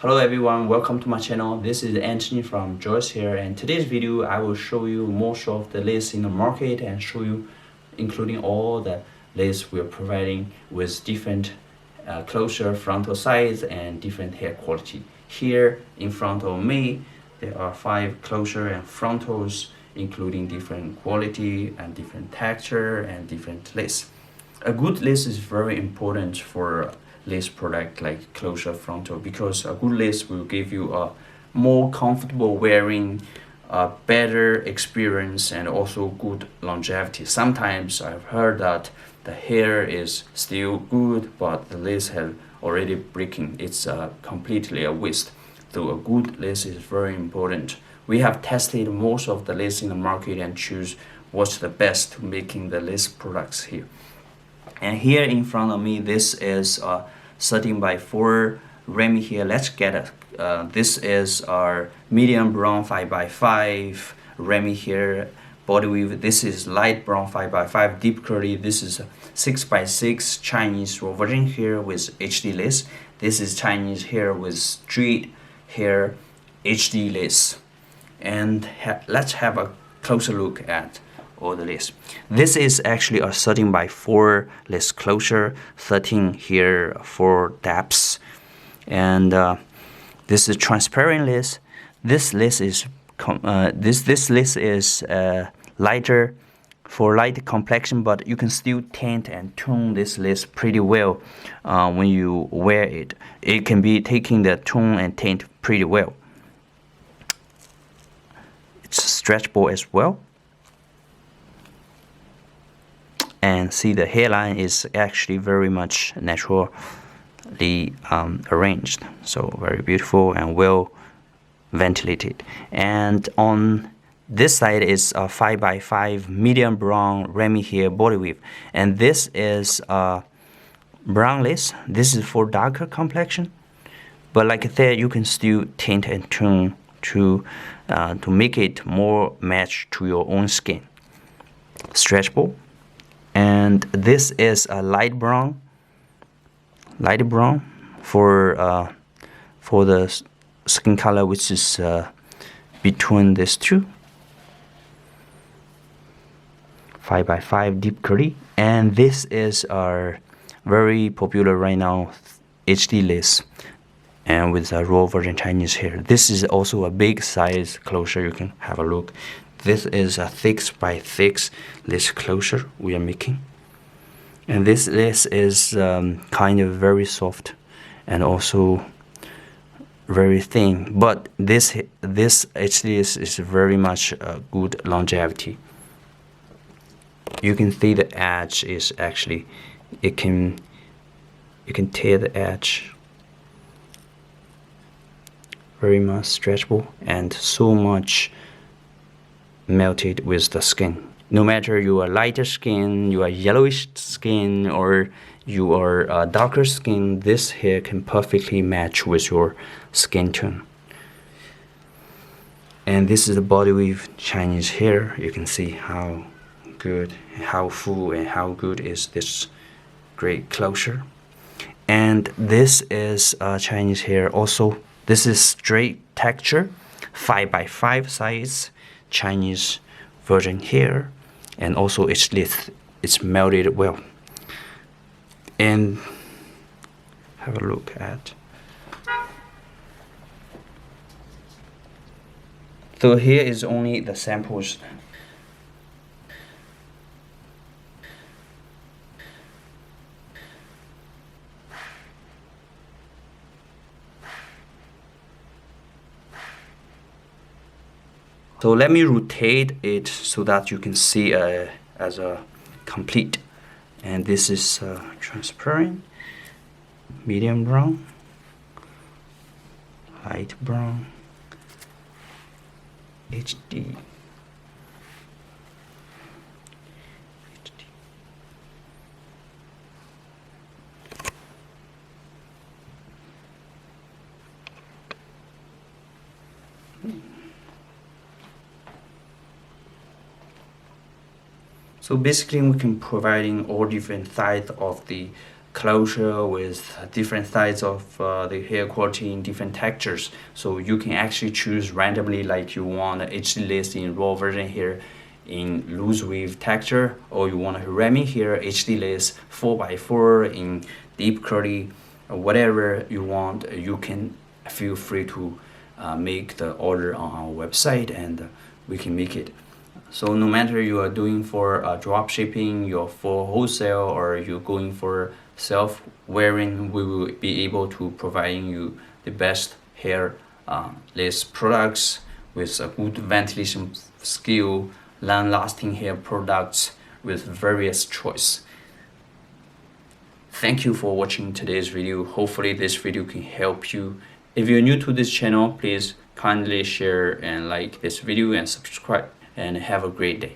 Hello everyone, welcome to my channel. This is Anthony from Joyce here, and today's video I will show you most of the lace in the market and show you including all the lace we're providing with different closure frontal size and different hair quality. Here in front of me there are 5 closure and frontals including different quality and different texture and different lace. A good lace is very important for lace product like closure frontal because a good lace will give you a more comfortable wearing, a better experience, and also good longevity. Sometimes I've heard that the hair is still good but the lace has already breaking. It's completely a waste. So a good lace is very important. We have tested most of the lace in the market and choose what's the best to making the lace products here. And here in front of me, this is 13x4 Remy here. Let's get it. This is our medium brown 5x5 Remy here. Body weave. This is light brown 5x5 deep curly. This is 6x6 Chinese raw virgin hair with HD lace. This is Chinese hair with straight hair HD lace. And let's have a closer look at all the lace. This is actually a 13x4 lace closure, 13 here 4 depths, and this is transparent lace. This lace is this lace is lighter for light complexion, but you can still tint and tone this lace pretty well when you wear it. It can be taking the tone and tint pretty well. It's stretchable as well. And see, the hairline is actually very much naturally arranged, so very beautiful and well ventilated. And on this side is a 5x5 medium brown Remy hair body weave, and this is brown lace. This is for darker complexion, but like I said, you can still tint and tone to make it more match to your own skin. Stretchable. And this is a light brown for the skin color, which is between these two. 5x5 deep curly, and this is our very popular right now HD lace, and with a raw virgin Chinese hair. This is also a big size closure. You can have a look. This is a 6x6 lace closure we are making, and this lace is kind of very soft and also very thin. But this HD lace is very much good longevity. You can see the edge is actually you can tear the edge. Very much stretchable and so much melted with the skin. No matter you are lighter skin, you are yellowish skin, or you are darker skin, this hair can perfectly match with your skin tone. And this is the body weave Chinese hair. You can see how good, how full, and how good is this great closure. And this is Chinese hair also. This is straight texture, 5x5 size Chinese virgin hair, and also it's melted well. And have a look at. So here is only the samples. So let me rotate it so that you can see as a complete. And this is transparent, medium brown, light brown, HD. So basically we can providing all different sides of the closure with different sides of the hair quality in different textures. So you can actually choose randomly, like you want HD lace in raw version here in loose weave texture, or you want a Remy here HD lace 4x4 in deep curly, or whatever you want. You can feel free to make the order on our website, and we can make it. So no matter you are doing for drop shipping, you're for wholesale, or you're going for self wearing, we will be able to providing you the best hair lace products with a good ventilation skill, long-lasting hair products with various choice. Thank you for watching today's video. Hopefully this video can help you. If you're new to this channel, please kindly share and like this video and subscribe, and have a great day.